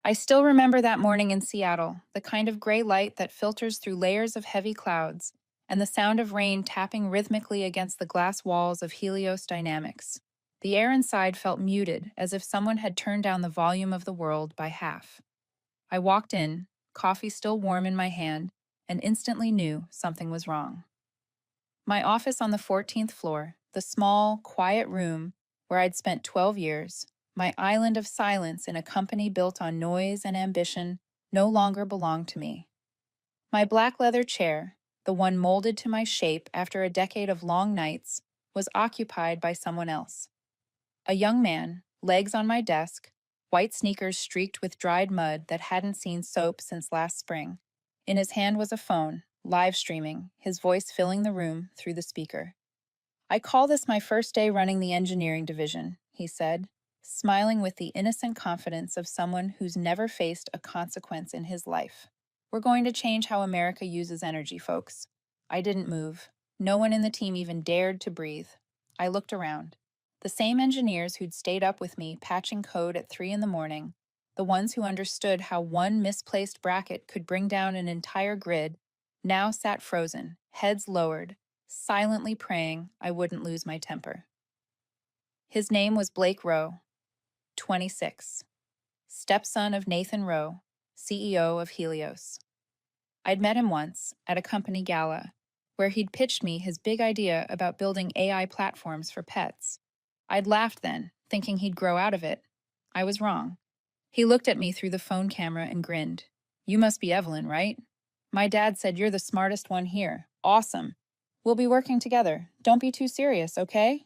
I still remember that morning in Seattle, the kind of gray light that filters through layers of heavy clouds, and the sound of rain tapping rhythmically against the glass walls of Helios Dynamics. The air inside felt muted, as if someone had turned down the volume of the world by half. I walked in, coffee still warm in my hand, and instantly knew something was wrong. My office on the 14th floor, the small, quiet room where I'd spent 12 years, my island of silence in a company built on noise and ambition, no longer belonged to me. My black leather chair, the one molded to my shape after a decade of long nights, was occupied by someone else. A young man, legs on my desk, white sneakers streaked with dried mud that hadn't seen soap since last spring. In his hand was a phone, live streaming, his voice filling the room through the speaker. "I call this my first day running the engineering division," he said, smiling with the innocent confidence of someone who's never faced a consequence in his life. "We're going to change how America uses energy, folks." I didn't move. No one in the team even dared to breathe. I looked around. The same engineers who'd stayed up with me patching code at 3 in the morning, the ones who understood how one misplaced bracket could bring down an entire grid, now sat frozen, heads lowered, silently praying I wouldn't lose my temper. His name was Blake Rowe, 26, stepson of Nathan Rowe, CEO of Helios. I'd met him once at a company gala, where he'd pitched me his big idea about building AI platforms for pets. I'd laughed then, thinking he'd grow out of it. I was wrong. He looked at me through the phone camera and grinned. "You must be Evelyn, right? My dad said you're the smartest one here. Awesome. We'll be working together. Don't be too serious, okay?"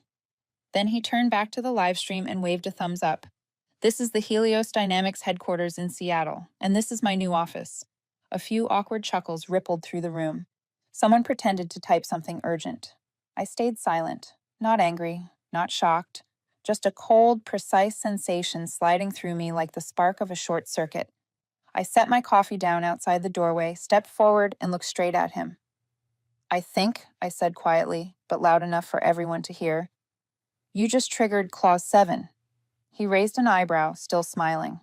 Then he turned back to the live stream and waved a thumbs up. "This is the Helios Dynamics headquarters in Seattle, and this is my new office." A few awkward chuckles rippled through the room. Someone pretended to type something urgent. I stayed silent, not angry, not shocked, just a cold, precise sensation sliding through me like the spark of a short circuit. I set my coffee down outside the doorway, stepped forward, and looked straight at him. I said quietly, but loud enough for everyone to hear, "You just triggered Clause 7. He raised an eyebrow, still smiling.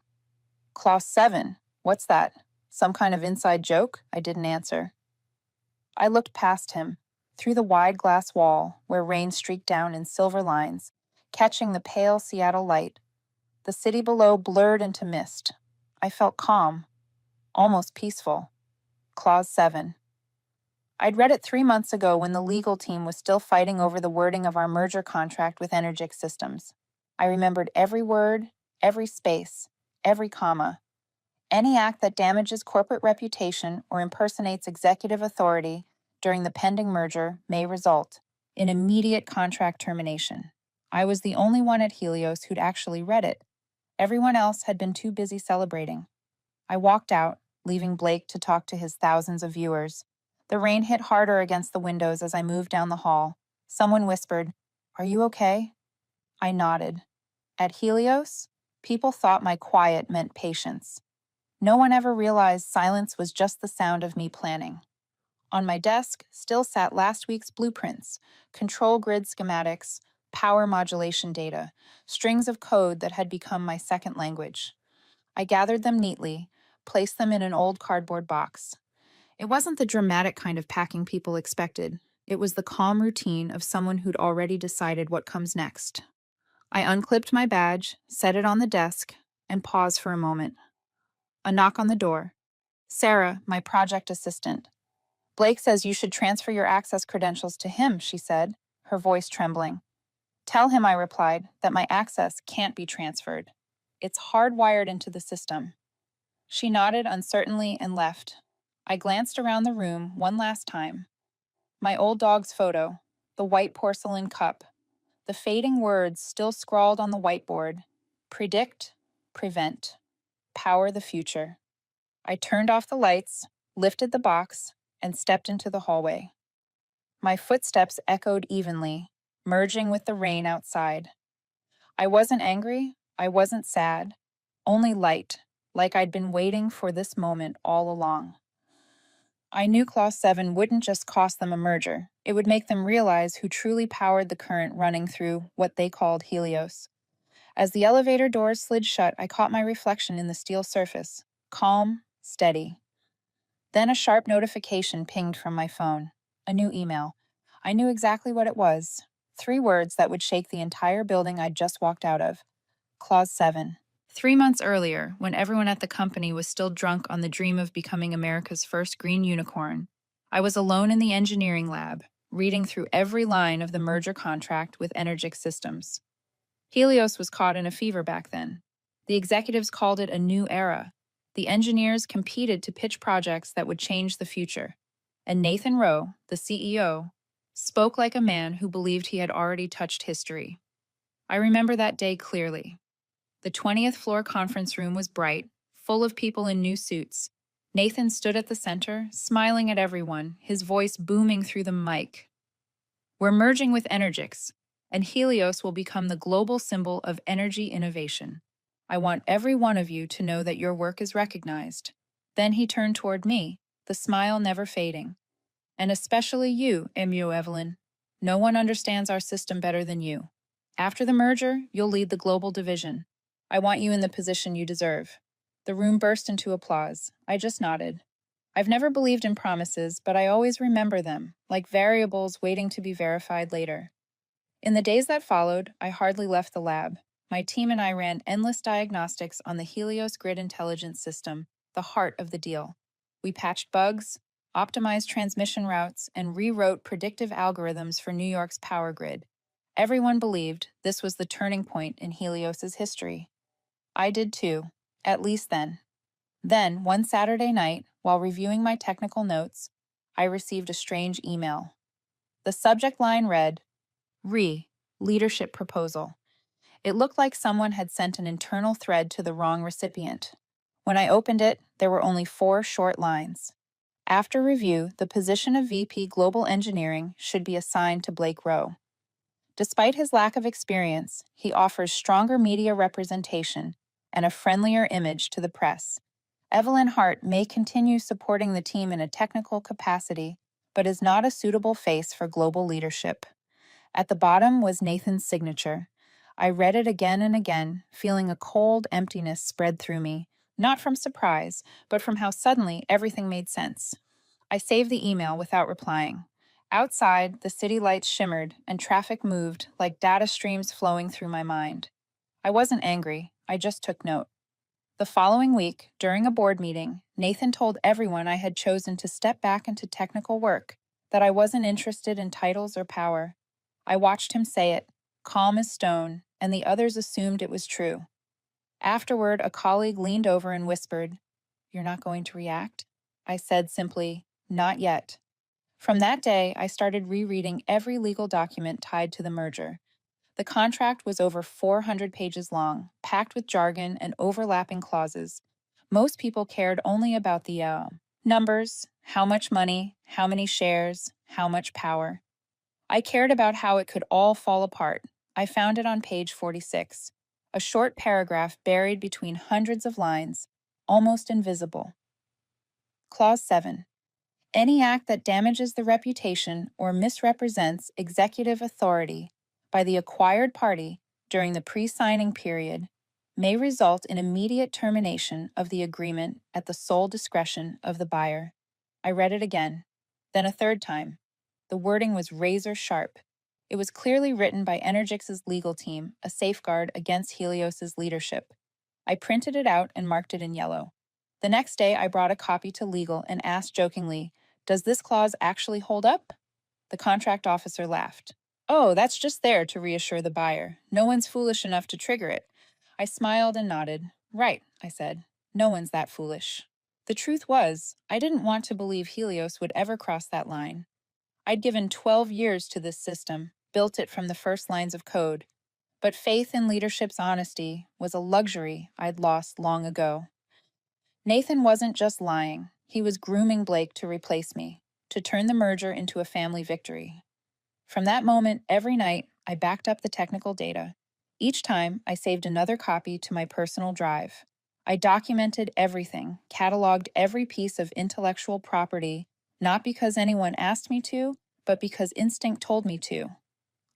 "Clause 7? What's that? Some kind of inside joke?" I didn't answer. I looked past him, through the wide glass wall where rain streaked down in silver lines, catching the pale Seattle light. The city below blurred into mist. I felt calm, almost peaceful. Clause 7. I'd read it 3 months ago when the legal team was still fighting over the wording of our merger contract with Energic Systems. I remembered every word, every space, every comma. Any act that damages corporate reputation or impersonates executive authority during the pending merger may result in immediate contract termination. I was the only one at Helios who'd actually read it. Everyone else had been too busy celebrating. I walked out, leaving Blake to talk to his thousands of viewers. The rain hit harder against the windows as I moved down the hall. Someone whispered, "Are you okay?" I nodded. At Helios, people thought my quiet meant patience. No one ever realized silence was just the sound of me planning. On my desk still sat last week's blueprints, control grid schematics, power modulation data, strings of code that had become my second language. I gathered them neatly, placed them in an old cardboard box. It wasn't the dramatic kind of packing people expected. It was the calm routine of someone who'd already decided what comes next. I unclipped my badge, set it on the desk, and paused for a moment. A knock on the door. "Sarah, my project assistant." "Blake says you should transfer your access credentials to him," she said, her voice trembling. "Tell him," I replied, "that my access can't be transferred. It's hardwired into the system." She nodded uncertainly and left. I glanced around the room one last time. My old dog's photo, the white porcelain cup, the fading words still scrawled on the whiteboard: predict, prevent, power the future. I turned off the lights, lifted the box, and stepped into the hallway. My footsteps echoed evenly, merging with the rain outside. I wasn't angry, I wasn't sad, only light, like I'd been waiting for this moment all along. I knew Clause 7 wouldn't just cost them a merger, it would make them realize who truly powered the current running through what they called Helios. As the elevator doors slid shut, I caught my reflection in the steel surface, calm, steady. Then a sharp notification pinged from my phone. A new email. I knew exactly what it was. 3 words that would shake the entire building I'd just walked out of. Clause 7. 3 months earlier, when everyone at the company was still drunk on the dream of becoming America's first green unicorn, I was alone in the engineering lab, reading through every line of the merger contract with Energic Systems. Helios was caught in a fever back then. The executives called it a new era. The engineers competed to pitch projects that would change the future. And Nathan Rowe, the CEO, spoke like a man who believed he had already touched history. I remember that day clearly. The 20th floor conference room was bright, full of people in new suits. Nathan stood at the center, smiling at everyone, his voice booming through the mic. We're merging with Energix, and Helios will become the global symbol of energy innovation. I want every one of you to know that your work is recognized. Then he turned toward me, the smile never fading. And especially you, Emu Evelyn. No one understands our system better than you. After the merger, you'll lead the global division. I want you in the position you deserve. The room burst into applause. I just nodded. I've never believed in promises, but I always remember them, like variables waiting to be verified later. In the days that followed, I hardly left the lab. My team and I ran endless diagnostics on the Helios Grid Intelligence System, the heart of the deal. We patched bugs, optimized transmission routes, and rewrote predictive algorithms for New York's power grid. Everyone believed this was the turning point in Helios's history. I did too, at least then. Then, one Saturday night, while reviewing my technical notes, I received a strange email. The subject line read, Leadership Proposal. It looked like someone had sent an internal thread to the wrong recipient. When I opened it, there were only 4 short lines. After review, the position of VP Global Engineering should be assigned to Blake Rowe. Despite his lack of experience, he offers stronger media representation and a friendlier image to the press. Evelyn Hart may continue supporting the team in a technical capacity, but is not a suitable face for global leadership. At the bottom was Nathan's signature. I read it again and again, feeling a cold emptiness spread through me, not from surprise, but from how suddenly everything made sense. I saved the email without replying. Outside, the city lights shimmered and traffic moved like data streams flowing through my mind. I wasn't angry, I just took note. The following week, during a board meeting, Nathan told everyone I had chosen to step back into technical work, that I wasn't interested in titles or power. I watched him say it, calm as stone, and the others assumed it was true. Afterward, a colleague leaned over and whispered, "You're not going to react?" I said simply, "Not yet." From that day, I started rereading every legal document tied to the merger. The contract was over 400 pages long, packed with jargon and overlapping clauses. Most people cared only about the numbers, how much money, how many shares, how much power. I cared about how it could all fall apart. I found it on page 46, a short paragraph buried between hundreds of lines, almost invisible. Clause 7. Any act that damages the reputation or misrepresents executive authority by the acquired party during the pre-signing period may result in immediate termination of the agreement at the sole discretion of the buyer. I read it again, then a third time. The wording was razor sharp. It was clearly written by Energix's legal team, a safeguard against Helios's leadership. I printed it out and marked it in yellow. The next day, I brought a copy to legal and asked jokingly, "Does this clause actually hold up?" The contract officer laughed. "Oh, that's just there to reassure the buyer. No one's foolish enough to trigger it." I smiled and nodded. "Right," I said. "No one's that foolish." The truth was, I didn't want to believe Helios would ever cross that line. I'd given 12 years to this system, built it from the first lines of code. But faith in leadership's honesty was a luxury I'd lost long ago. Nathan wasn't just lying. He was grooming Blake to replace me, to turn the merger into a family victory. From that moment, every night, I backed up the technical data. Each time, I saved another copy to my personal drive. I documented everything, cataloged every piece of intellectual property, not because anyone asked me to, but because instinct told me to.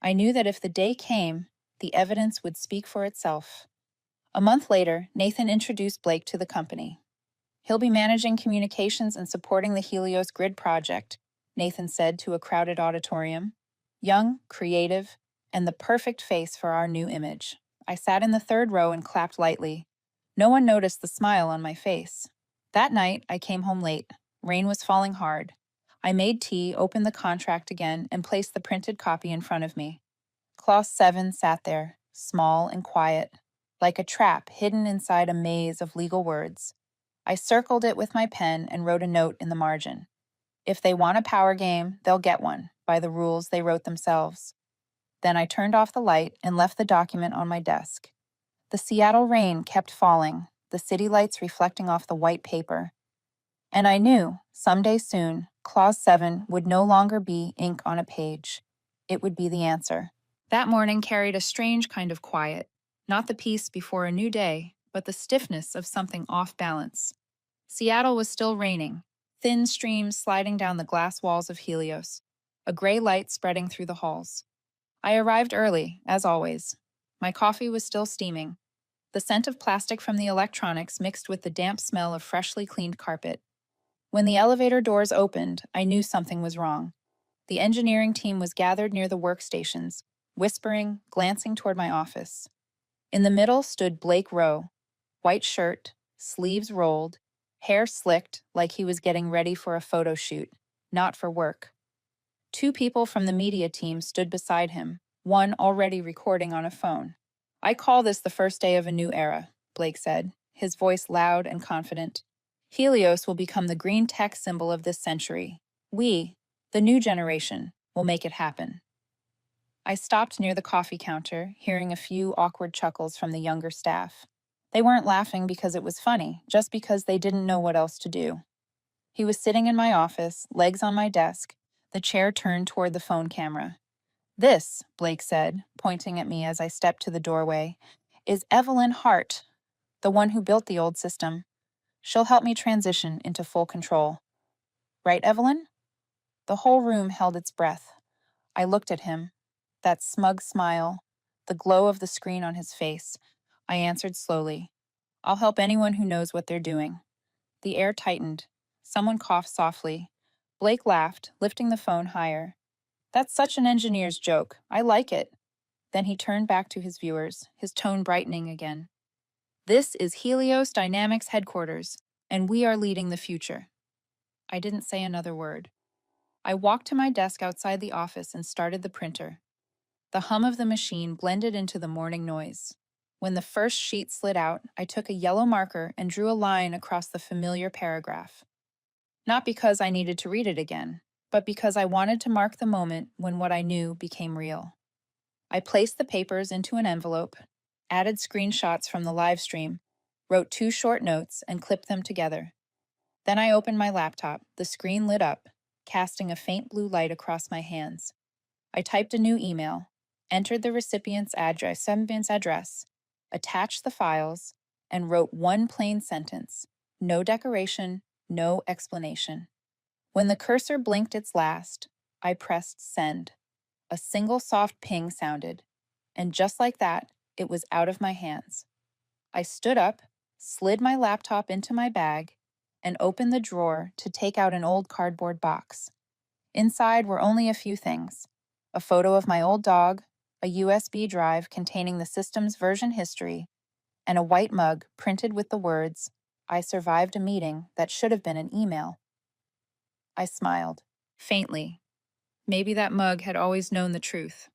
I knew that if the day came, the evidence would speak for itself. A month later, Nathan introduced Blake to the company. He'll be managing communications and supporting the Helios Grid project, Nathan said to a crowded auditorium. Young, creative, and the perfect face for our new image. I sat in the third row and clapped lightly. No one noticed the smile on my face. That night, I came home late. Rain was falling hard. I made tea, opened the contract again, and placed the printed copy in front of me. Clause 7 sat there, small and quiet, like a trap hidden inside a maze of legal words. I circled it with my pen and wrote a note in the margin. If they want a power game, they'll get one, by the rules they wrote themselves. Then I turned off the light and left the document on my desk. The Seattle rain kept falling, the city lights reflecting off the white paper. And I knew, someday soon, Clause 7 would no longer be ink on a page. It would be the answer. That morning carried a strange kind of quiet, not the peace before a new day, but the stiffness of something off balance. Seattle was still raining, thin streams sliding down the glass walls of Helios, a gray light spreading through the halls. I arrived early, as always. My coffee was still steaming. The scent of plastic from the electronics mixed with the damp smell of freshly cleaned carpet. When the elevator doors opened, I knew something was wrong. The engineering team was gathered near the workstations, whispering, glancing toward my office. In the middle stood Blake Rowe, white shirt, sleeves rolled, hair slicked like he was getting ready for a photo shoot, not for work. Two people from the media team stood beside him, one already recording on a phone. I call this the first day of a new era, Blake said, his voice loud and confident. Helios will become the green tech symbol of this century. We, the new generation, will make it happen. I stopped near the coffee counter, hearing a few awkward chuckles from the younger staff. They weren't laughing because it was funny, just because they didn't know what else to do. He was sitting in my office, legs on my desk, the chair turned toward the phone camera. This, Blake said, pointing at me as I stepped to the doorway, is Evelyn Hart, the one who built the old system. She'll help me transition into full control. Right, Evelyn? The whole room held its breath. I looked at him. That smug smile, the glow of the screen on his face. I answered slowly. I'll help anyone who knows what they're doing. The air tightened. Someone coughed softly. Blake laughed, lifting the phone higher. That's such an engineer's joke. I like it. Then he turned back to his viewers, his tone brightening again. This is Helios Dynamics headquarters, and we are leading the future. I didn't say another word. I walked to my desk outside the office and started the printer. The hum of the machine blended into the morning noise. When the first sheet slid out, I took a yellow marker and drew a line across the familiar paragraph. Not because I needed to read it again, but because I wanted to mark the moment when what I knew became real. I placed the papers into an envelope, added screenshots from the live stream, wrote 2 short notes, and clipped them together. Then I opened my laptop. The screen lit up, casting a faint blue light across my hands. I typed a new email, entered the recipient's address, attached the files, and wrote one plain sentence. No decoration, no explanation. When the cursor blinked its last, I pressed send. A single soft ping sounded, and just like that, it was out of my hands. I stood up, slid my laptop into my bag, and opened the drawer to take out an old cardboard box. Inside were only a few things: a photo of my old dog, a USB drive containing the system's version history, and a white mug printed with the words, "I survived a meeting that should have been an email." I smiled, faintly. Maybe that mug had always known the truth.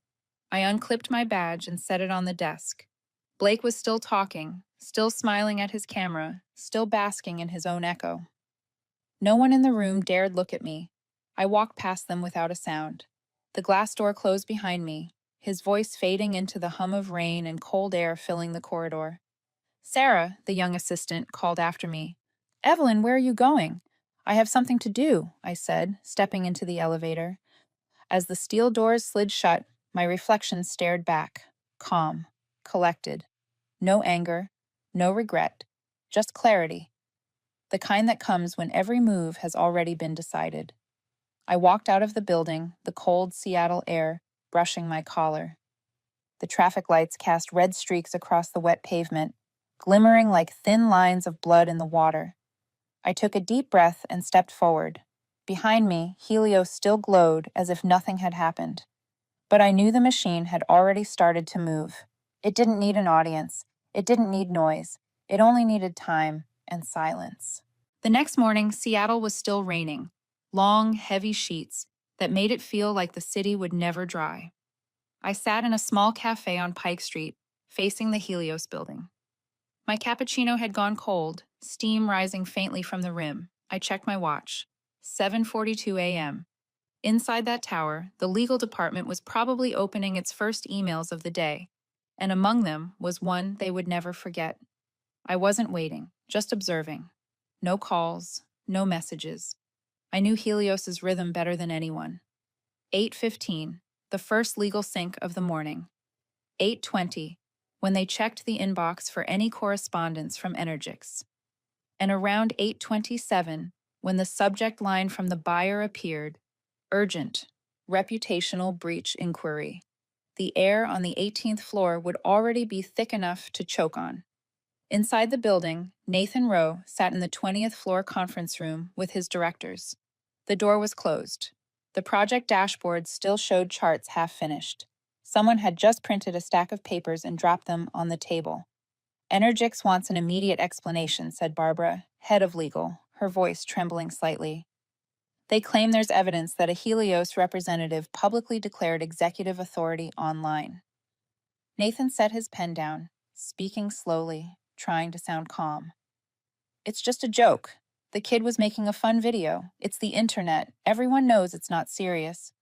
I unclipped my badge and set it on the desk. Blake was still talking, still smiling at his camera, still basking in his own echo. No one in the room dared look at me. I walked past them without a sound. The glass door closed behind me, his voice fading into the hum of rain and cold air filling the corridor. Sarah, the young assistant, called after me. Evelyn, where are you going? I have something to do, I said, stepping into the elevator. As the steel doors slid shut, my reflection stared back, calm, collected. No anger, no regret, just clarity. The kind that comes when every move has already been decided. I walked out of the building, the cold Seattle air brushing my collar. The traffic lights cast red streaks across the wet pavement, glimmering like thin lines of blood in the water. I took a deep breath and stepped forward. Behind me, Helios still glowed as if nothing had happened. But I knew the machine had already started to move. It didn't need an audience. It didn't need noise. It only needed time and silence. The next morning, Seattle was still raining. Long, heavy sheets that made it feel like the city would never dry. I sat in a small cafe on Pike Street, facing the Helios building. My cappuccino had gone cold, steam rising faintly from the rim. I checked my watch. 7:42 a.m. Inside that tower, the legal department was probably opening its first emails of the day, and among them was one they would never forget. I wasn't waiting, just observing. No calls, no messages. I knew Helios's rhythm better than anyone. 8:15, the first legal sync of the morning. 8:20, when they checked the inbox for any correspondence from Energix. And around 8:27, when the subject line from the buyer appeared, urgent, reputational breach inquiry. The air on the 18th floor would already be thick enough to choke on. Inside the building, Nathan Rowe sat in the 20th floor conference room with his directors. The door was closed. The project dashboard still showed charts half finished. Someone had just printed a stack of papers and dropped them on the table. Energix wants an immediate explanation, said Barbara, head of legal, her voice trembling slightly. They claim there's evidence that a Helios representative publicly declared executive authority online. Nathan set his pen down, speaking slowly, trying to sound calm. It's just a joke. The kid was making a fun video. It's the internet. Everyone knows it's not serious.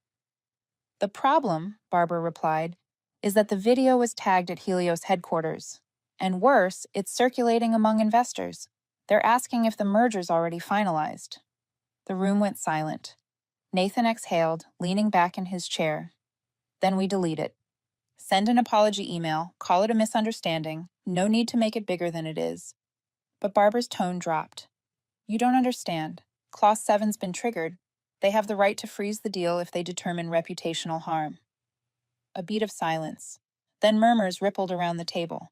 The problem, Barbara replied, is that the video was tagged at Helios headquarters. And worse, it's circulating among investors. They're asking if the merger's already finalized. The room went silent. Nathan exhaled, leaning back in his chair. Then we delete it. Send an apology email, call it a misunderstanding. No need to make it bigger than it is. But Barbara's tone dropped. You don't understand. Clause 7's been triggered. They have the right to freeze the deal if they determine reputational harm. A beat of silence. Then murmurs rippled around the table.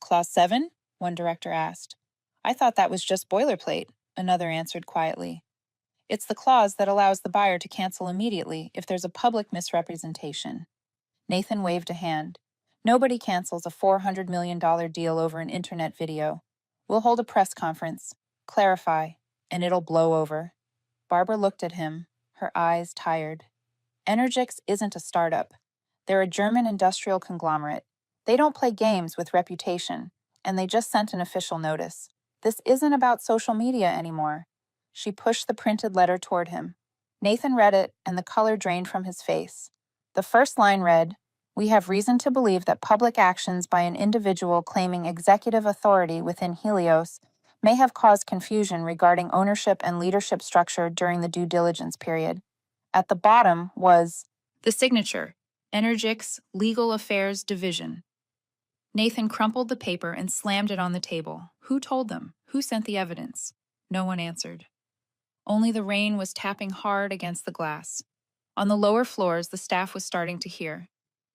Clause 7? One director asked. I thought that was just boilerplate, another answered quietly. It's the clause that allows the buyer to cancel immediately if there's a public misrepresentation. Nathan waved a hand. Nobody cancels a $400 million deal over an internet video. We'll hold a press conference, clarify, and it'll blow over. Barbara looked at him, her eyes tired. Energix isn't a startup. They're a German industrial conglomerate. They don't play games with reputation, and they just sent an official notice. This isn't about social media anymore. She pushed the printed letter toward him. Nathan read it, and the color drained from his face. The first line read, "We have reason to believe that public actions by an individual claiming executive authority within Helios may have caused confusion regarding ownership and leadership structure during the due diligence period." At the bottom was the signature, Energix Legal Affairs Division. Nathan crumpled the paper and slammed it on the table. Who told them? Who sent the evidence? No one answered. Only the rain was tapping hard against the glass. On the lower floors, the staff was starting to hear.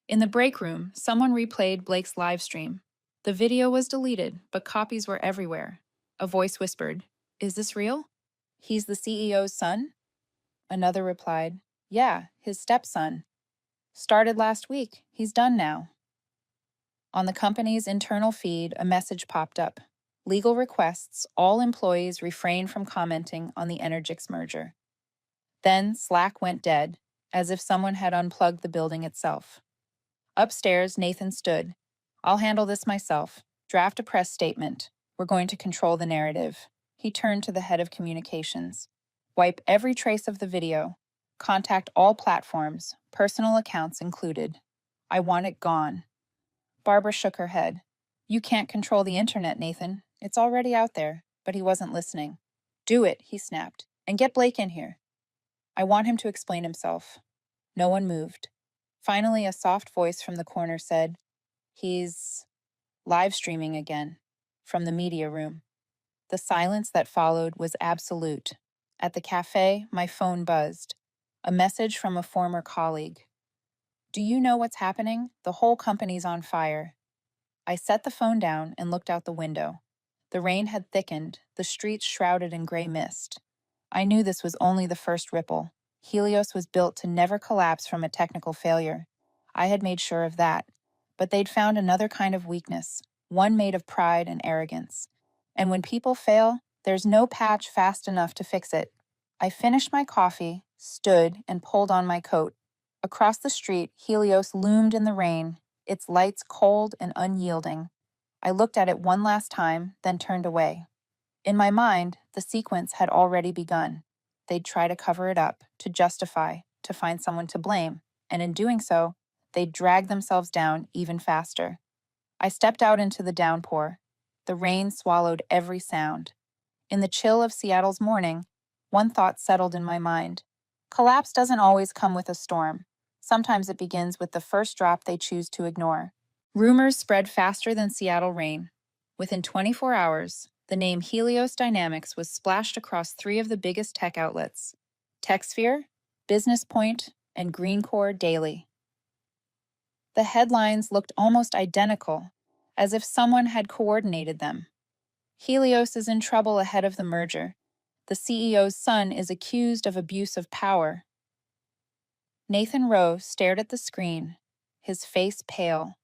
In the break room, someone replayed Blake's live stream. The video was deleted, but copies were everywhere. A voice whispered, "Is this real? He's the CEO's son?" Another replied, "Yeah, his stepson. Started last week. He's done now." On the company's internal feed, a message popped up. Legal requests all employees refrain from commenting on the Energix merger. Then Slack went dead, as if someone had unplugged the building itself. Upstairs, Nathan stood. "I'll handle this myself. Draft a press statement. We're going to control the narrative." He turned to the head of communications. "Wipe every trace of the video. Contact all platforms, personal accounts included. I want it gone." Barbara shook her head. "You can't control the internet, Nathan. It's already out there." But he wasn't listening. "Do it," he snapped, "and get Blake in here. I want him to explain himself." No one moved. Finally, a soft voice from the corner said, "He's live streaming again," from the media room. The silence that followed was absolute. At the cafe, my phone buzzed. A message from a former colleague. Do you know what's happening? The whole company's on fire. I set the phone down and looked out the window. The rain had thickened, the streets shrouded in gray mist. I knew this was only the first ripple. Helios was built to never collapse from a technical failure. I had made sure of that. But they'd found another kind of weakness, one made of pride and arrogance. And when people fail, there's no patch fast enough to fix it. I finished my coffee, stood, and pulled on my coat. Across the street, Helios loomed in the rain, its lights cold and unyielding. I looked at it one last time, then turned away. In my mind, the sequence had already begun. They'd try to cover it up, to justify, to find someone to blame, and in doing so, they'd drag themselves down even faster. I stepped out into the downpour. The rain swallowed every sound. In the chill of Seattle's morning, one thought settled in my mind. Collapse doesn't always come with a storm. Sometimes it begins with the first drop they choose to ignore. Rumors spread faster than Seattle rain. Within 24 hours, the name Helios Dynamics was splashed across three of the biggest tech outlets: TechSphere, Business Point, and Greencore Daily. The headlines looked almost identical, as if someone had coordinated them. Helios is in trouble ahead of the merger. The CEO's son is accused of abuse of power. Nathan Rowe stared at the screen, his face pale.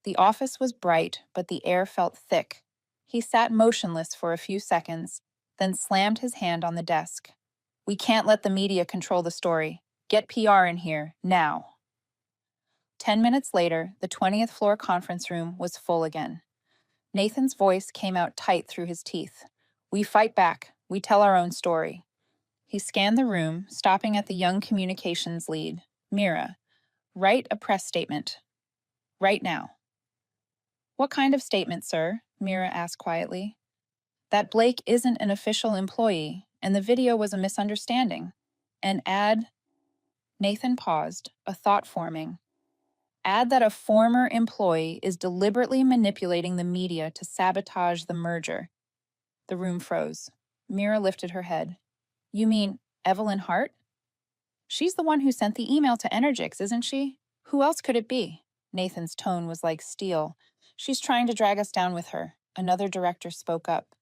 The office was bright, but the air felt thick. He sat motionless for a few seconds, then slammed his hand on the desk. We can't let the media control the story. Get PR in here, now. 10 minutes later, the 20th floor conference room was full again. Nathan's voice came out tight through his teeth. We fight back. We tell our own story. He scanned the room, stopping at the young communications lead, Mira. Write a press statement. Right now. What kind of statement, sir? Mira asked quietly. That Blake isn't an official employee, and the video was a misunderstanding. And add... Nathan paused, a thought forming. Add that a former employee is deliberately manipulating the media to sabotage the merger. The room froze. Mira lifted her head. You mean Evelyn Hart? She's the one who sent the email to Energix, isn't she? Who else could it be? Nathan's tone was like steel. She's trying to drag us down with her. Another director spoke up.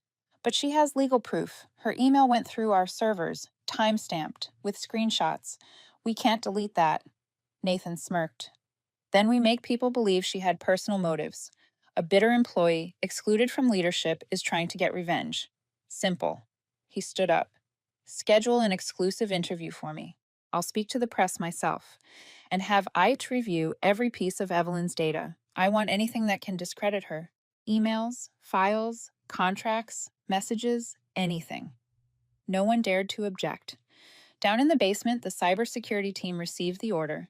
But she has legal proof. Her email went through our servers, time-stamped, with screenshots. We can't delete that. Nathan smirked. Then we make people believe she had personal motives. A bitter employee, excluded from leadership, is trying to get revenge. Simple. He stood up. Schedule an exclusive interview for me. I'll speak to the press myself. And have IT review every piece of Evelyn's data. I want anything that can discredit her. Emails, files, contracts, messages, anything. No one dared to object. Down in the basement, the cybersecurity team received the order.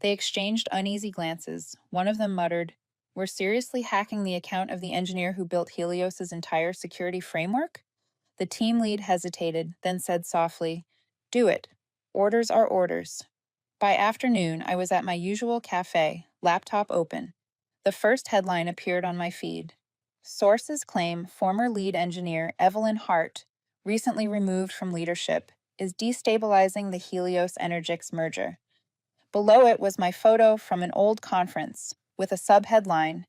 They exchanged uneasy glances. One of them muttered, We're seriously hacking the account of the engineer who built Helios's entire security framework? The team lead hesitated, then said softly, Do it. Orders are orders. By afternoon, I was at my usual cafe, laptop open. The first headline appeared on my feed. Sources claim former lead engineer Evelyn Hart, recently removed from leadership, is destabilizing the Helios Energix merger. Below it was my photo from an old conference, with a subheadline,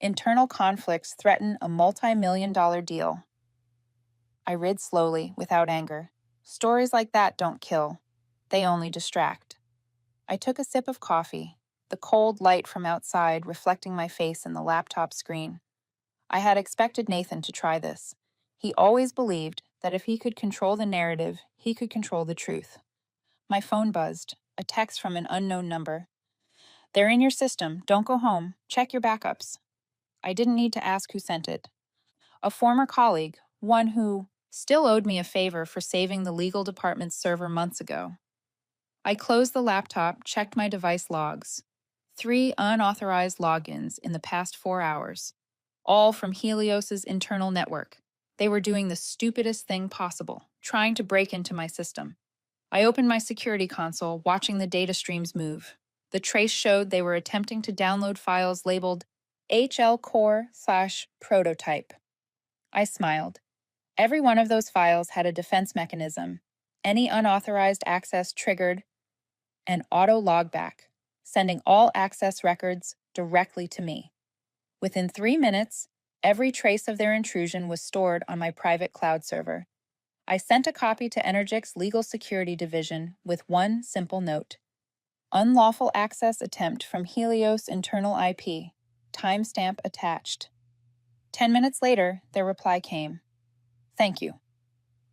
Internal conflicts threaten a multi-million-dollar deal. I read slowly, without anger. Stories like that don't kill. They only distract. I took a sip of coffee, the cold light from outside reflecting my face in the laptop screen. I had expected Nathan to try this. He always believed that if he could control the narrative, he could control the truth. My phone buzzed, a text from an unknown number. They're in your system. Don't go home. Check your backups. I didn't need to ask who sent it. A former colleague, one who still owed me a favor for saving the legal department's server months ago. I closed the laptop, checked my device logs. 3 unauthorized logins in the past 4 hours, all from Helios's internal network. They were doing the stupidest thing possible, trying to break into my system. I opened my security console, watching the data streams move. The trace showed they were attempting to download files labeled HL-core/prototype. I smiled. Every one of those files had a defense mechanism. Any unauthorized access triggered an auto logback. sending all access records directly to me. Within 3 minutes, every trace of their intrusion was stored on my private cloud server. I sent a copy to Energic's Legal Security Division with one simple note: unlawful access attempt from Helios internal IP. Timestamp attached. 10 minutes later, their reply came. Thank you.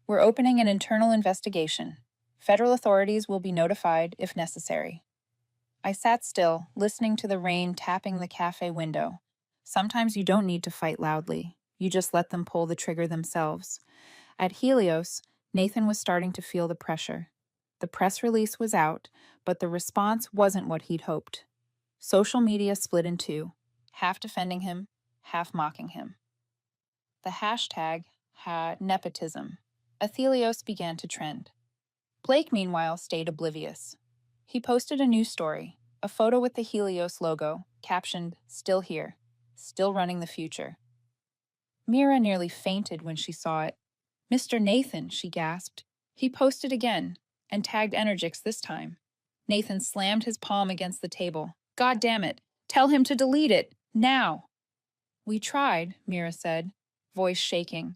We're opening an internal investigation. Federal authorities will be notified if necessary. I sat still, listening to the rain tapping the cafe window. Sometimes you don't need to fight loudly. You just let them pull the trigger themselves. At Helios, Nathan was starting to feel the pressure. The press release was out, but the response wasn't what he'd hoped. Social media split in two, half defending him, half mocking him. The hashtag had Nepotism. Athelios began to trend. Blake, meanwhile, stayed oblivious. He posted a new story, a photo with the Helios logo, captioned, "Still here, still running the future." Mira nearly fainted when she saw it. "Mr. Nathan," she gasped. He posted again, and tagged Energix this time. Nathan slammed his palm against the table. "God damn it! Tell him to delete it! Now!" "We tried," Mira said, voice shaking.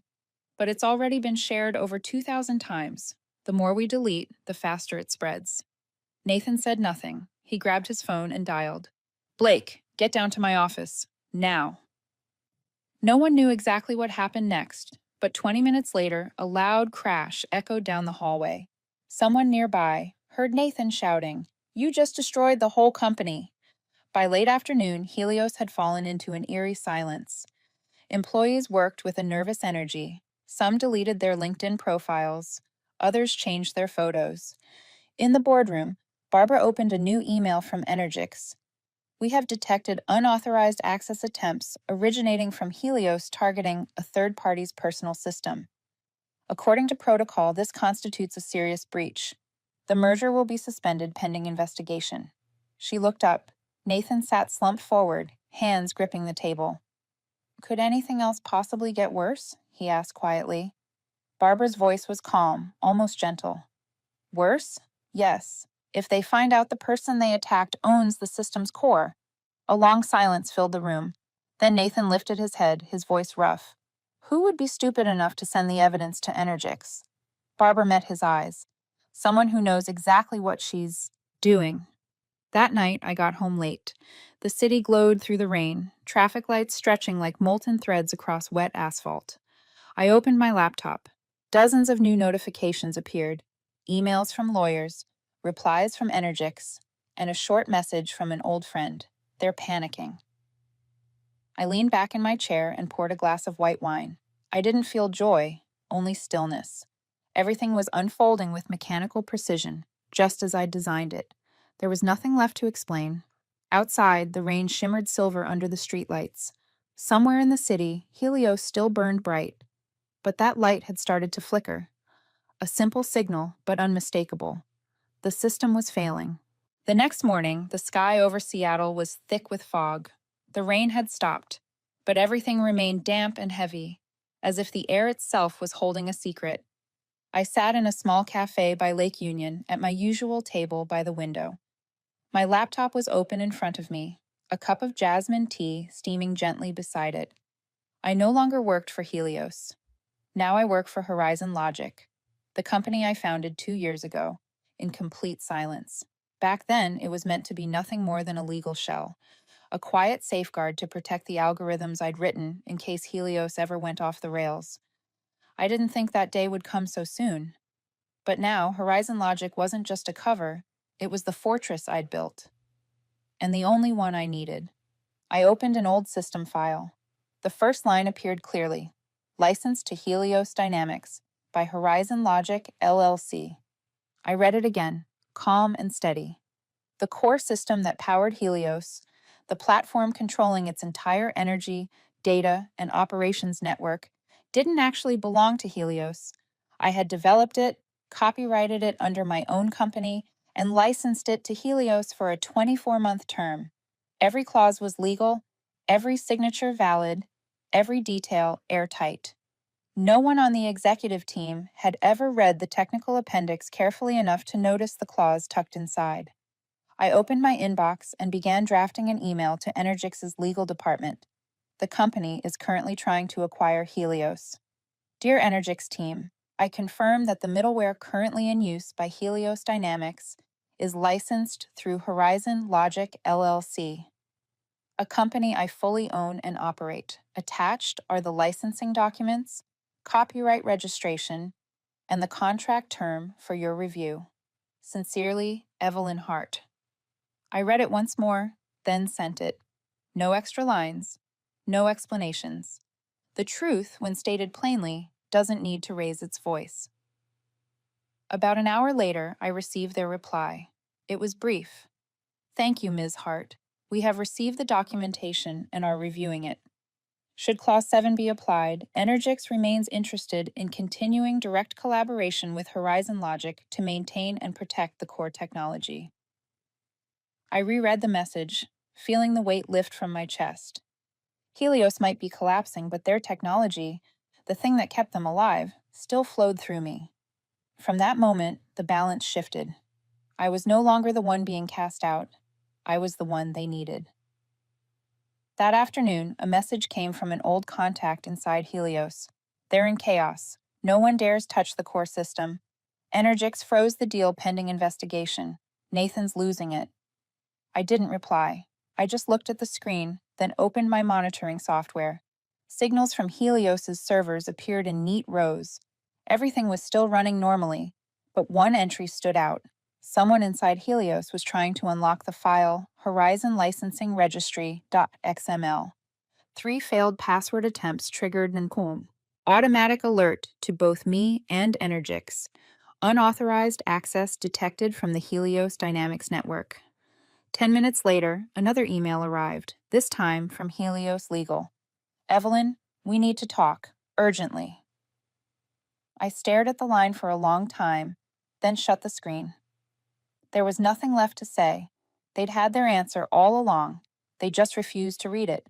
"But it's already been shared over 2,000 times. The more we delete, the faster it spreads." Nathan said nothing. He grabbed his phone and dialed. "Blake, get down to my office. Now." No one knew exactly what happened next, but 20 minutes later, a loud crash echoed down the hallway. Someone nearby heard Nathan shouting, "You just destroyed the whole company." By late afternoon, Helios had fallen into an eerie silence. Employees worked with a nervous energy. Some deleted their LinkedIn profiles. Others changed their photos. In the boardroom, Barbara opened a new email from Energix. "We have detected unauthorized access attempts originating from Helios targeting a third party's personal system. According to protocol, this constitutes a serious breach. The merger will be suspended pending investigation." She looked up. Nathan sat slumped forward, hands gripping the table. "Could anything else possibly get worse?" he asked quietly. Barbara's voice was calm, almost gentle. "Worse? Yes. If they find out the person they attacked owns the system's core." A long silence filled the room. Then Nathan lifted his head, his voice rough. "Who would be stupid enough to send the evidence to Energix?" Barbara met his eyes. "Someone who knows exactly what she's doing." That night, I got home late. The city glowed through the rain, traffic lights stretching like molten threads across wet asphalt. I opened my laptop. Dozens of new notifications appeared. Emails from lawyers, replies from Energix, and a short message from an old friend. They're panicking. I leaned back in my chair and poured a glass of white wine. I didn't feel joy, only stillness. Everything was unfolding with mechanical precision, just as I'd designed it. There was nothing left to explain. Outside, the rain shimmered silver under the streetlights. Somewhere in the city, Helios still burned bright. But that light had started to flicker. A simple signal, but unmistakable. The system was failing. The next morning, the sky over Seattle was thick with fog. The rain had stopped, but everything remained damp and heavy, as if the air itself was holding a secret. I sat in a small cafe by Lake Union at my usual table by the window. My laptop was open in front of me, a cup of jasmine tea steaming gently beside it. I no longer worked for Helios. Now I work for Horizon Logic, the company I founded 2 years ago, in complete silence. Back then, it was meant to be nothing more than a legal shell, a quiet safeguard to protect the algorithms I'd written in case Helios ever went off the rails. I didn't think that day would come so soon. But now, Horizon Logic wasn't just a cover, it was the fortress I'd built. And the only one I needed. I opened an old system file. The first line appeared clearly: "Licensed to Helios Dynamics by Horizon Logic, LLC." I read it again, calm and steady. The core system that powered Helios, the platform controlling its entire energy, data, and operations network, didn't actually belong to Helios. I had developed it, copyrighted it under my own company, and licensed it to Helios for a 24-month term. Every clause was legal, every signature valid, every detail airtight. No one on the executive team had ever read the technical appendix carefully enough to notice the clause tucked inside. I opened my inbox and began drafting an email to Energix's legal department. The company is currently trying to acquire Helios. Dear Energix team, I confirm that the middleware currently in use by Helios Dynamics is licensed through Horizon Logic LLC, a company I fully own and operate. Attached are the licensing documents, copyright registration, and the contract term for your review. Sincerely, Evelyn Hart. I read it once more, then sent it. No extra lines, no explanations. The truth, when stated plainly, doesn't need to raise its voice. About an hour later, I received their reply. It was brief. Thank you, Ms. Hart. We have received the documentation and are reviewing it. Should Clause 7 be applied, Energix remains interested in continuing direct collaboration with Horizon Logic to maintain and protect the core technology. I reread the message, feeling the weight lift from my chest. Helios might be collapsing, but their technology, the thing that kept them alive, still flowed through me. From that moment, the balance shifted. I was no longer the one being cast out. I was the one they needed. That afternoon, a message came from an old contact inside Helios. They're in chaos. No one dares touch the core system. Energix froze the deal pending investigation. Nathan's losing it. I didn't reply. I just looked at the screen, then opened my monitoring software. Signals from Helios's servers appeared in neat rows. Everything was still running normally, but one entry stood out. Someone inside Helios was trying to unlock the file Horizon Licensing Registry.xml. 3 failed password attempts triggered Nkom. Automatic alert to both me and Energix. Unauthorized access detected from the Helios Dynamics network. 10 minutes later, another email arrived, this time from Helios Legal. Evelyn, we need to talk, urgently. I stared at the line for a long time, then shut the screen. There was nothing left to say. They'd had their answer all along. They just refused to read it.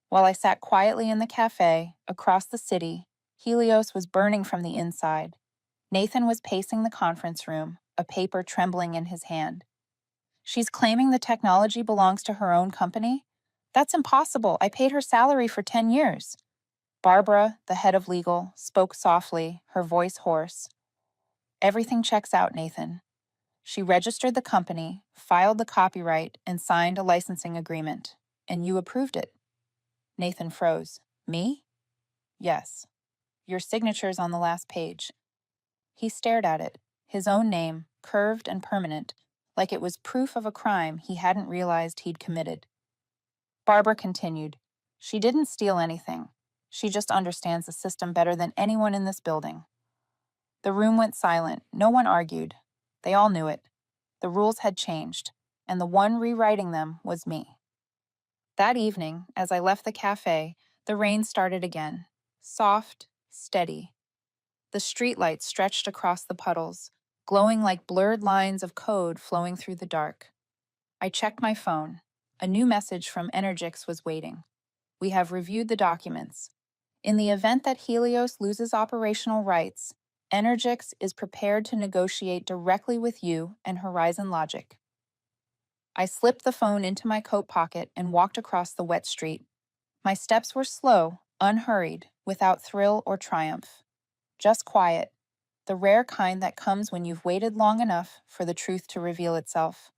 While I sat quietly in the cafe, across the city, Helios was burning from the inside. Nathan was pacing the conference room, a paper trembling in his hand. She's claiming the technology belongs to her own company? That's impossible. I paid her salary for 10 years. Barbara, the head of legal, spoke softly, her voice hoarse. Everything checks out, Nathan. She registered the company, filed the copyright, and signed a licensing agreement. And you approved it. Nathan froze. Me? Yes. Your signature's on the last page. He stared at it, his own name, curved and permanent, like it was proof of a crime he hadn't realized he'd committed. Barbara continued. She didn't steal anything. She just understands the system better than anyone in this building. The room went silent. No one argued. They all knew it. The rules had changed, and the one rewriting them was me. That evening, as I left the cafe, the rain started again. Soft, steady. The streetlights stretched across the puddles, glowing like blurred lines of code flowing through the dark. I checked my phone. A new message from Energix was waiting. We have reviewed the documents. In the event that Helios loses operational rights, Energix is prepared to negotiate directly with you and Horizon Logic. I slipped the phone into my coat pocket and walked across the wet street. My steps were slow, unhurried, without thrill or triumph. Just quiet, the rare kind that comes when you've waited long enough for the truth to reveal itself.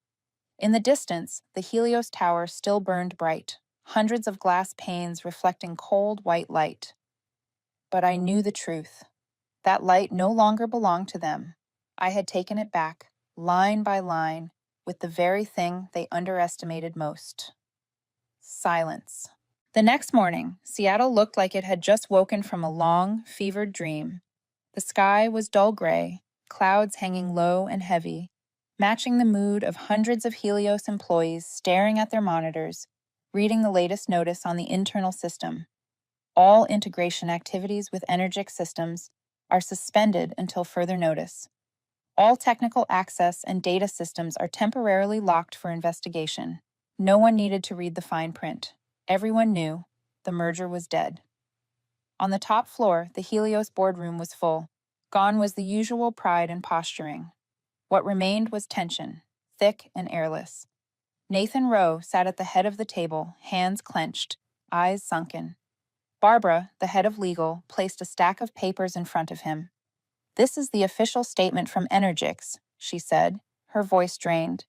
In the distance, the Helios Tower still burned bright, hundreds of glass panes reflecting cold white light. But I knew the truth. That light no longer belonged to them. I had taken it back, line by line, with the very thing they underestimated most. Silence. The next morning, Seattle looked like it had just woken from a long, fevered dream. The sky was dull gray, clouds hanging low and heavy, matching the mood of hundreds of Helios employees staring at their monitors, reading the latest notice on the internal system. All integration activities with Energix systems are suspended until further notice. All technical access and data systems are temporarily locked for investigation. No one needed to read the fine print. Everyone knew the merger was dead. On the top floor, the Helios boardroom was full. Gone was the usual pride and posturing. What remained was tension. thick and airless. Nathan Rowe sat at the head of the table, hands clenched, eyes sunken. Barbara, the head of legal, placed a stack of papers in front of him. "This is the official statement from Energix," she said, her voice drained.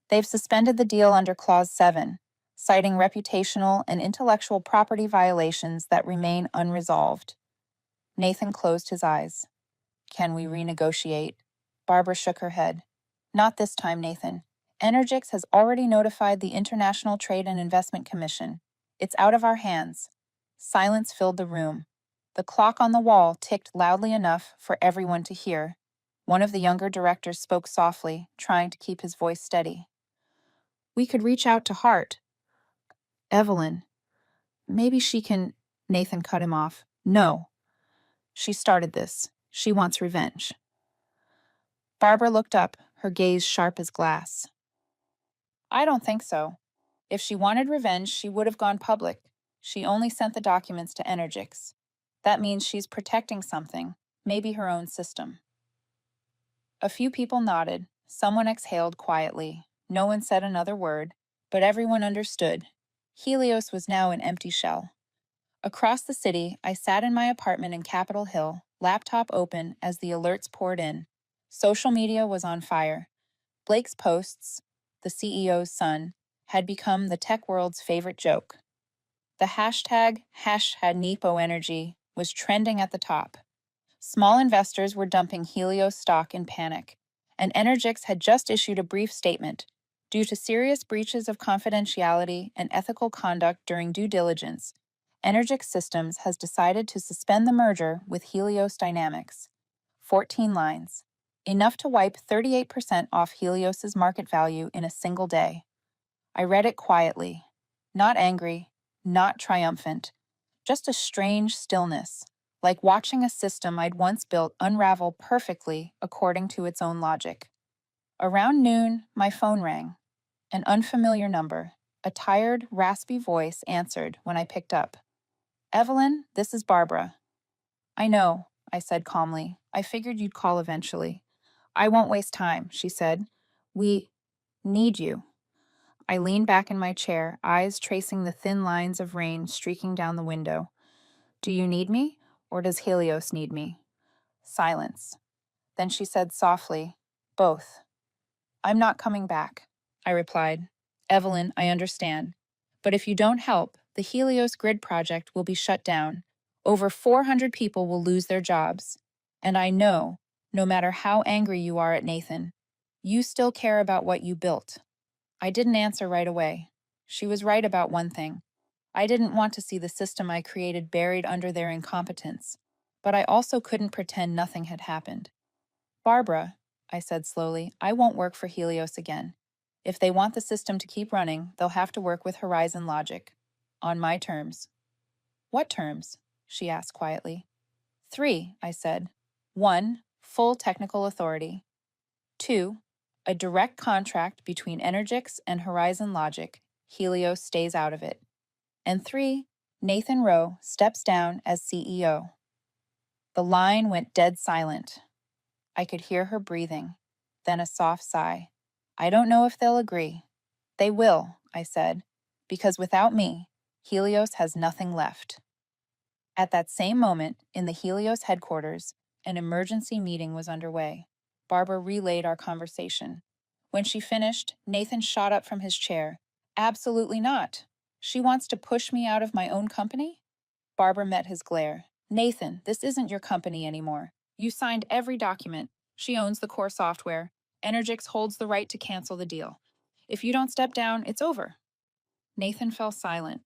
"They've suspended the deal under Clause 7, citing reputational and intellectual property violations that remain unresolved." Nathan closed his eyes. "Can we renegotiate?" Barbara shook her head. "Not this time, Nathan. Energix has already notified the International Trade and Investment Commission. It's out of our hands." Silence filled the room. The clock on the wall ticked loudly enough for everyone to hear. One of the younger directors spoke softly, trying to keep his voice steady. "We could reach out to Hart. Evelyn. Maybe she can—" Nathan cut him off. "No. She started this. She wants revenge." Barbara looked up, her gaze sharp as glass. "I don't think so. If she wanted revenge, she would have gone public. She only sent the documents to Energix. That means she's protecting something, maybe her own system." A few people nodded. Someone exhaled quietly. No one said another word, but everyone understood. Helios was now an empty shell. Across the city, I sat in my apartment in Capitol Hill, laptop open as the alerts poured in. Social media was on fire. Blake's posts, the CEO's son, had become the tech world's favorite joke. The hashtag #NepoEnergy was trending at the top. Small investors were dumping Helios stock in panic, and Energix had just issued a brief statement. Due to serious breaches of confidentiality and ethical conduct during due diligence, Energix Systems has decided to suspend the merger with Helios Dynamics. 14 lines. Enough to wipe 38% off Helios's market value in a single day. I read it quietly. Not angry, not triumphant. Just a strange stillness, like watching a system I'd once built unravel perfectly according to its own logic. Around noon, my phone rang. An unfamiliar number. A tired, raspy voice answered when I picked up. "Evelyn, this is Barbara." "I know," I said calmly. "I figured you'd call eventually." "I won't waste time," she said. "We need you." I leaned back in my chair, eyes tracing the thin lines of rain streaking down the window. "Do you need me, or does Helios need me?" Silence. Then she said softly, "Both." "I'm not coming back," I replied. "Evelyn, I understand. But if you don't help, the Helios Grid project will be shut down. Over 400 people will lose their jobs. And I know, no matter how angry you are at Nathan, you still care about what you built." I didn't answer right away. She was right about one thing. I didn't want to see the system I created buried under their incompetence, but I also couldn't pretend nothing had happened. "Barbara," I said slowly, "I won't work for Helios again. If they want the system to keep running, they'll have to work with Horizon Logic. On my terms." "What terms?" she asked quietly. "Three," I said. "One, full technical authority. Two, a direct contract between Energix and Horizon Logic. Helios stays out of it. And three, Nathan Rowe steps down as CEO." The line went dead silent. I could hear her breathing, then a soft sigh. "I don't know if they'll agree." "They will," I said, "because without me, Helios has nothing left." At that same moment, in the Helios headquarters, an emergency meeting was underway. Barbara relayed our conversation. When she finished, Nathan shot up from his chair. "Absolutely not. She wants to push me out of my own company?" Barbara met his glare. "Nathan, this isn't your company anymore. You signed every document. She owns the core software. Energix holds the right to cancel the deal. If you don't step down, it's over." Nathan fell silent.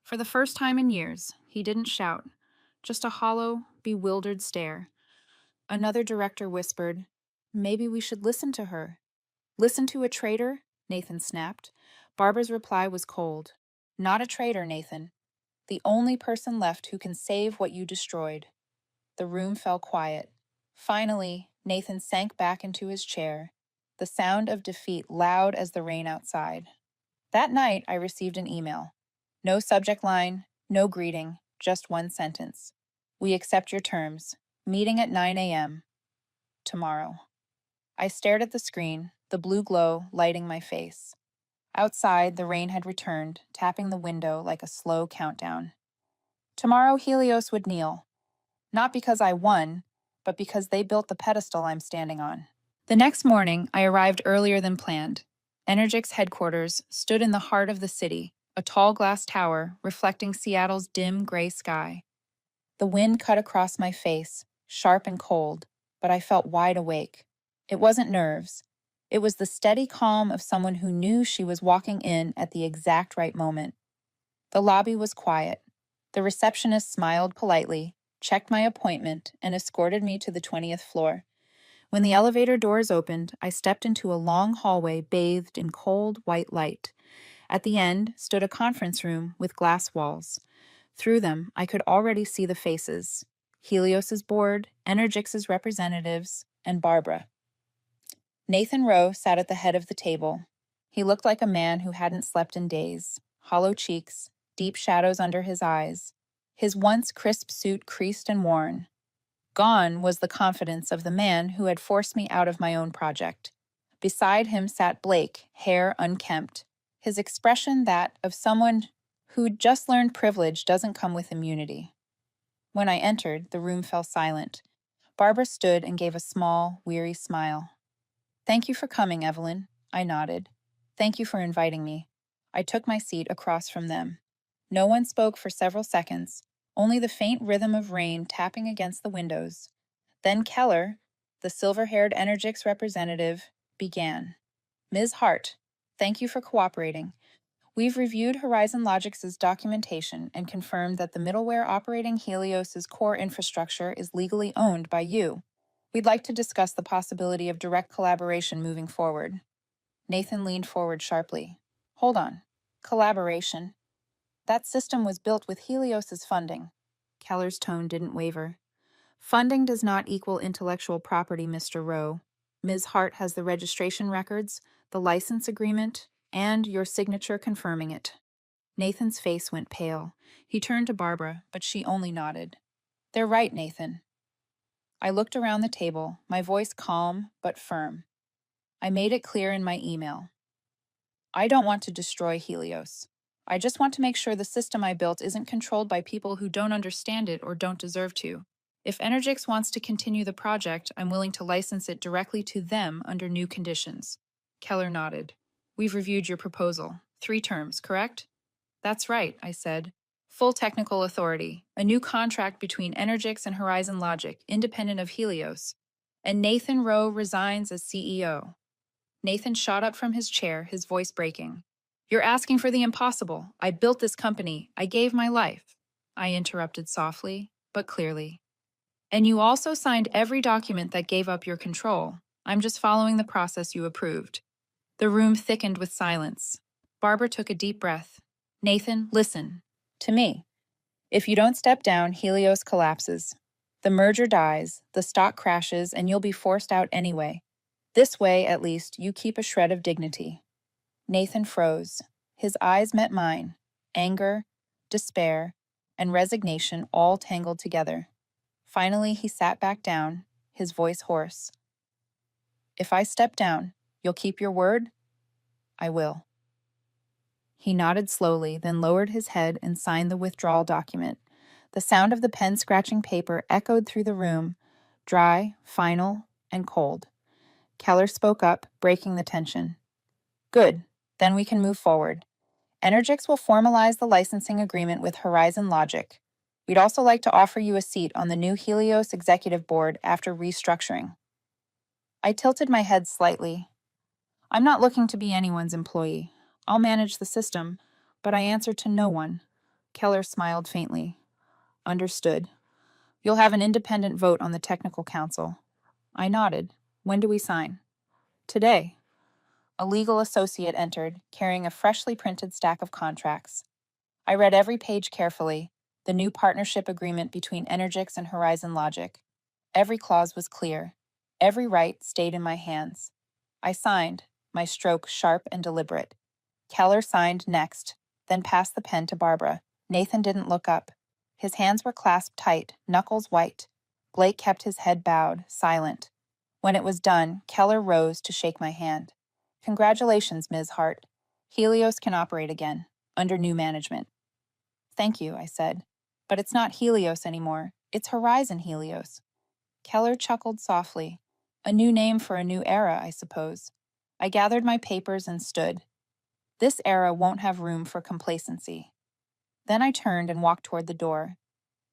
For the first time in years, he didn't shout, just a hollow, bewildered stare. Another director whispered, "Maybe we should listen to her." "Listen to a traitor?" Nathan snapped. Barbara's reply was cold. "Not a traitor, Nathan. The only person left who can save what you destroyed." The room fell quiet. Finally, Nathan sank back into his chair, the sound of defeat loud as the rain outside. That night, I received an email. No subject line, no greeting, just one sentence. "We accept your terms. Meeting at 9 a.m. tomorrow." I stared at the screen, the blue glow lighting my face. Outside, the rain had returned, tapping the window like a slow countdown. Tomorrow, Helios would kneel, not because I won, but because they built the pedestal I'm standing on. The next morning, I arrived earlier than planned. Energic's headquarters stood in the heart of the city, a tall glass tower reflecting Seattle's dim gray sky. The wind cut across my face, sharp and cold, but I felt wide awake. It wasn't nerves. It was the steady calm of someone who knew she was walking in at the exact right moment. The lobby was quiet. The receptionist smiled politely, checked my appointment, and escorted me to the 20th floor. When the elevator doors opened, I stepped into a long hallway bathed in cold, white light. At the end stood a conference room with glass walls. Through them, I could already see the faces: Helios's board, Energix's representatives, and Barbara. Nathan Rowe sat at the head of the table. He looked like a man who hadn't slept in days: hollow cheeks, deep shadows under his eyes, his once crisp suit creased and worn. Gone was the confidence of the man who had forced me out of my own project. Beside him sat Blake, hair unkempt, his expression that of someone who'd just learned privilege doesn't come with immunity. When I entered, the room fell silent. Barbara stood and gave a small, weary smile. "Thank you for coming, Evelyn," I nodded. "Thank you for inviting me." I took my seat across from them. No one spoke for several seconds, only the faint rhythm of rain tapping against the windows. Then Keller, the silver-haired Energix representative, began. "Ms. Hart, thank you for cooperating. We've reviewed Horizon Logics' documentation and confirmed that the middleware operating Helios's core infrastructure is legally owned by you. We'd like to discuss the possibility of direct collaboration moving forward." Nathan leaned forward sharply. "Hold on. Collaboration? That system was built with Helios's funding." Keller's tone didn't waver. "Funding does not equal intellectual property, Mr. Rowe. Ms. Hart has the registration records, the license agreement, and your signature confirming it." Nathan's face went pale. He turned to Barbara, but she only nodded. "They're right, Nathan." I looked around the table, my voice calm but firm. I made it clear in my email. I don't want to destroy Helios. I just want to make sure the system I built isn't controlled by people who don't understand it or don't deserve to. If Energix wants to continue the project, I'm willing to license it directly to them under new conditions. Keller nodded. "We've reviewed your proposal. 3 terms, correct?" "That's right," I said. "Full technical authority, a new contract between Energix and Horizon Logic, independent of Helios. And Nathan Rowe resigns as CEO." Nathan shot up from his chair, his voice breaking. "You're asking for the impossible. I built this company. I gave my life." I interrupted softly, but clearly. "And you also signed every document that gave up your control. I'm just following the process you approved." The room thickened with silence. Barbara took a deep breath. "Nathan, listen. To me. If you don't step down, Helios collapses. The merger dies, the stock crashes, and you'll be forced out anyway. This way, at least, you keep a shred of dignity." Nathan froze. His eyes met mine. Anger, despair, and resignation all tangled together. Finally, he sat back down, his voice hoarse. "If I step down, you'll keep your word?" "I will." He nodded slowly, then lowered his head and signed the withdrawal document. The sound of the pen scratching paper echoed through the room, dry, final, and cold. Keller spoke up, breaking the tension. "Good. Then we can move forward. Energix will formalize the licensing agreement with Horizon Logic. We'd also like to offer you a seat on the new Helios executive board after restructuring." I tilted my head slightly. "I'm not looking to be anyone's employee. I'll manage the system, but I answer to no one." Keller smiled faintly. "Understood. You'll have an independent vote on the technical council." I nodded. "When do we sign?" "Today." A legal associate entered, carrying a freshly printed stack of contracts. I read every page carefully, the new partnership agreement between Energix and Horizon Logic. Every clause was clear. Every right stayed in my hands. I signed, my stroke sharp and deliberate. Keller signed next, then passed the pen to Barbara. Nathan didn't look up. His hands were clasped tight, knuckles white. Blake kept his head bowed, silent. When it was done, Keller rose to shake my hand. Congratulations, Ms. Hart. Helios can operate again, under new management. Thank you, I said. But it's not Helios anymore. It's Horizon Helios. Keller chuckled softly. A new name for a new era, I suppose. I gathered my papers and stood. This era won't have room for complacency. Then I turned and walked toward the door.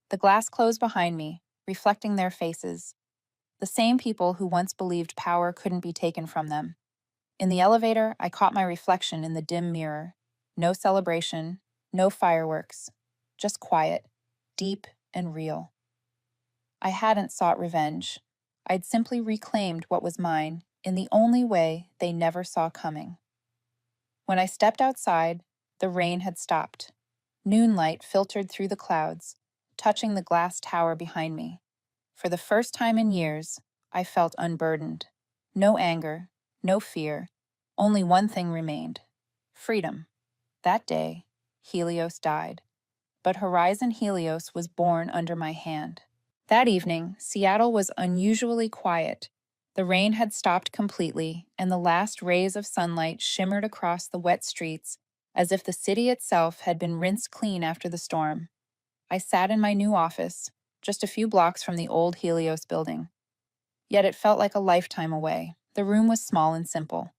The glass closed behind me, reflecting their faces. The same people who once believed power couldn't be taken from them. In the elevator, I caught my reflection in the dim mirror. No celebration, no fireworks, just quiet, deep and real. I hadn't sought revenge. I'd simply reclaimed what was mine in the only way they never saw coming. When I stepped outside, the rain had stopped. Noonlight filtered through the clouds, touching the glass tower behind me. For the first time in years, I felt unburdened. No anger, no fear. Only one thing remained: freedom. That day, Helios died. But Horizon Helios was born under my hand. That evening, Seattle was unusually quiet. The rain had stopped completely, and the last rays of sunlight shimmered across the wet streets as if the city itself had been rinsed clean after the storm. I sat in my new office, just a few blocks from the old Helios building. Yet it felt like a lifetime away. The room was small and simple.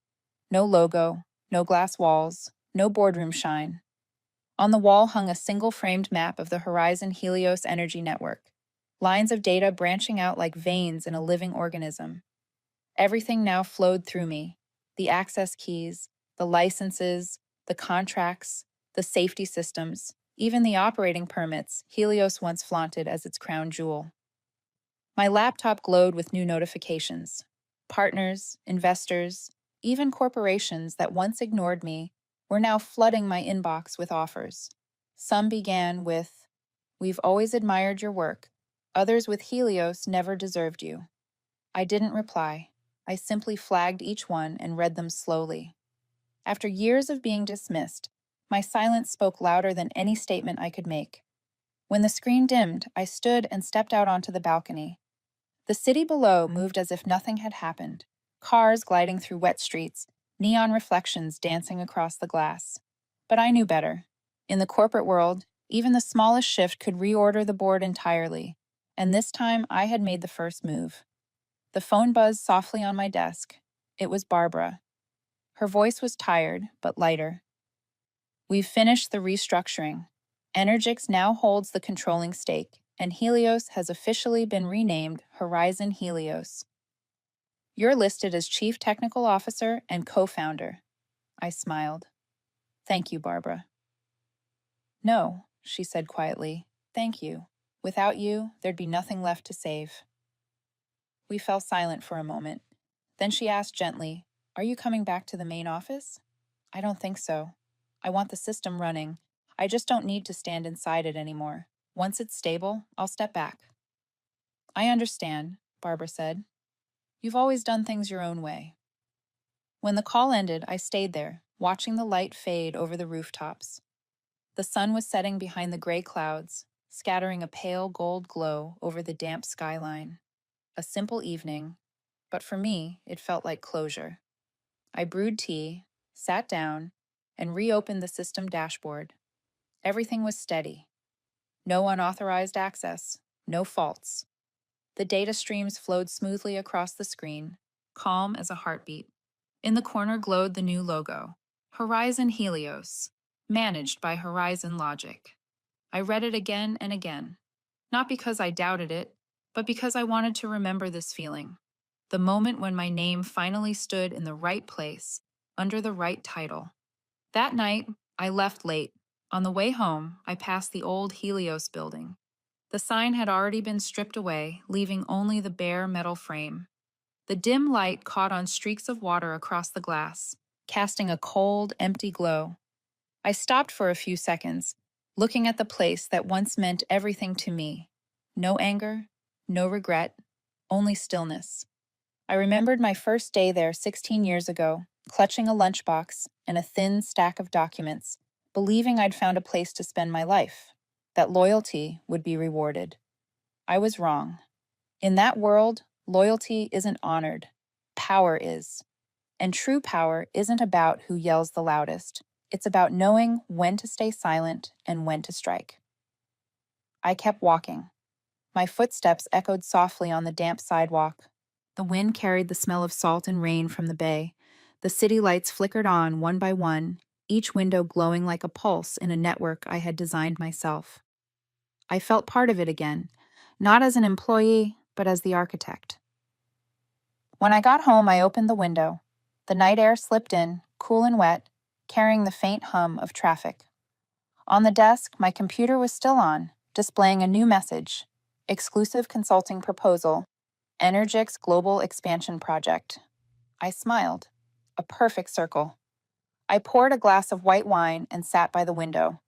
No logo, no glass walls, no boardroom shine. On the wall hung a single-framed map of the Horizon Helios Energy Network, lines of data branching out like veins in a living organism. Everything now flowed through me: the access keys, the licenses, the contracts, the safety systems, even the operating permits Helios once flaunted as its crown jewel. My laptop glowed with new notifications. Partners, investors, even corporations that once ignored me were now flooding my inbox with offers. Some began with, "We've always admired your work." Others with, "Helios never deserved you." I didn't reply. I simply flagged each one and read them slowly. After years of being dismissed, my silence spoke louder than any statement I could make. When the screen dimmed, I stood and stepped out onto the balcony. The city below moved as if nothing had happened. Cars gliding through wet streets, neon reflections dancing across the glass. But I knew better. In the corporate world, even the smallest shift could reorder the board entirely, and this time I had made the first move. The phone buzzed softly on my desk. It was Barbara. Her voice was tired, but lighter. "We've finished the restructuring. Energix now holds the controlling stake, and Helios has officially been renamed Horizon Helios. You're listed as Chief Technical Officer and co-founder." I smiled. "Thank you, Barbara." "No," she said quietly. "Thank you. Without you, there'd be nothing left to save." We fell silent for a moment. Then she asked gently, "Are you coming back to the main office?" "I don't think so. I want the system running. I just don't need to stand inside it anymore. Once it's stable, I'll step back." "I understand," Barbara said. "You've always done things your own way." When the call ended, I stayed there, watching the light fade over the rooftops. The sun was setting behind the gray clouds, scattering a pale gold glow over the damp skyline. A simple evening, but for me, it felt like closure. I brewed tea, sat down, and reopened the system dashboard. Everything was steady. No unauthorized access, no faults. The data streams flowed smoothly across the screen, calm as a heartbeat. In the corner glowed the new logo, Horizon Helios, managed by Horizon Logic. I read it again and again, not because I doubted it, but because I wanted to remember this feeling. The moment when my name finally stood in the right place, under the right title. That night, I left late. On the way home, I passed the old Helios building. The sign had already been stripped away, leaving only the bare metal frame. The dim light caught on streaks of water across the glass, casting a cold, empty glow. I stopped for a few seconds, looking at the place that once meant everything to me. No anger, no regret, only stillness. I remembered my first day there 16 years ago, clutching a lunchbox and a thin stack of documents, believing I'd found a place to spend my life, that loyalty would be rewarded. I was wrong. In that world, loyalty isn't honored. Power is. And true power isn't about who yells the loudest. It's about knowing when to stay silent and when to strike. I kept walking. My footsteps echoed softly on the damp sidewalk. The wind carried the smell of salt and rain from the bay. The city lights flickered on one by one, each window glowing like a pulse in a network I had designed myself. I felt part of it again, not as an employee, but as the architect. When I got home, I opened the window. The night air slipped in, cool and wet, carrying the faint hum of traffic. On the desk, my computer was still on, displaying a new message: exclusive consulting proposal, Energix Global Expansion Project. I smiled. A perfect circle. I poured a glass of white wine and sat by the window.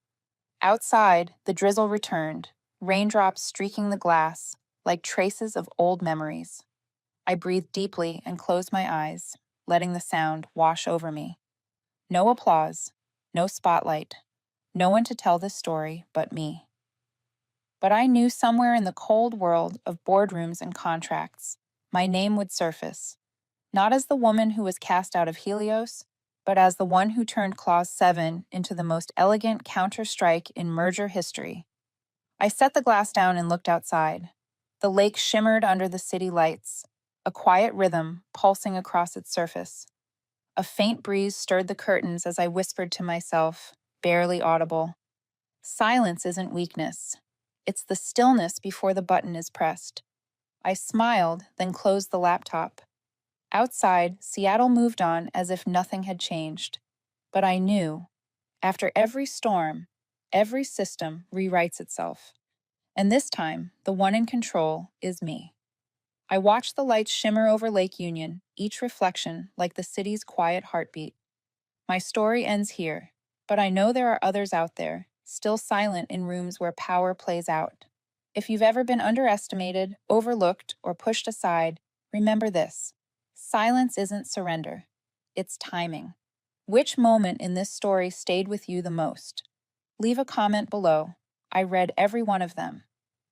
Outside, the drizzle returned, raindrops streaking the glass like traces of old memories. I breathed deeply and closed my eyes, letting the sound wash over me. No applause, no spotlight, no one to tell this story but me. But I knew somewhere in the cold world of boardrooms and contracts, my name would surface, not as the woman who was cast out of Helios, but as the one who turned Clause 7 into the most elegant counter-strike in merger history. I set the glass down and looked outside. The lake shimmered under the city lights, a quiet rhythm pulsing across its surface. A faint breeze stirred the curtains as I whispered to myself, barely audible. Silence isn't weakness. It's the stillness before the button is pressed. I smiled, then closed the laptop. Outside, Seattle moved on as if nothing had changed. But I knew, after every storm, every system rewrites itself. And this time, the one in control is me. I watched the lights shimmer over Lake Union, each reflection like the city's quiet heartbeat. My story ends here, but I know there are others out there, still silent in rooms where power plays out. If you've ever been underestimated, overlooked, or pushed aside, remember this: silence isn't surrender, it's timing. Which moment in this story stayed with you the most? Leave a comment below. I read every one of them.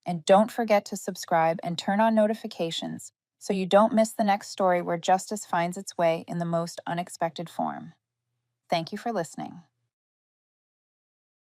And don't forget to subscribe and turn on notifications so you don't miss the next story where justice finds its way in the most unexpected form. Thank you for listening.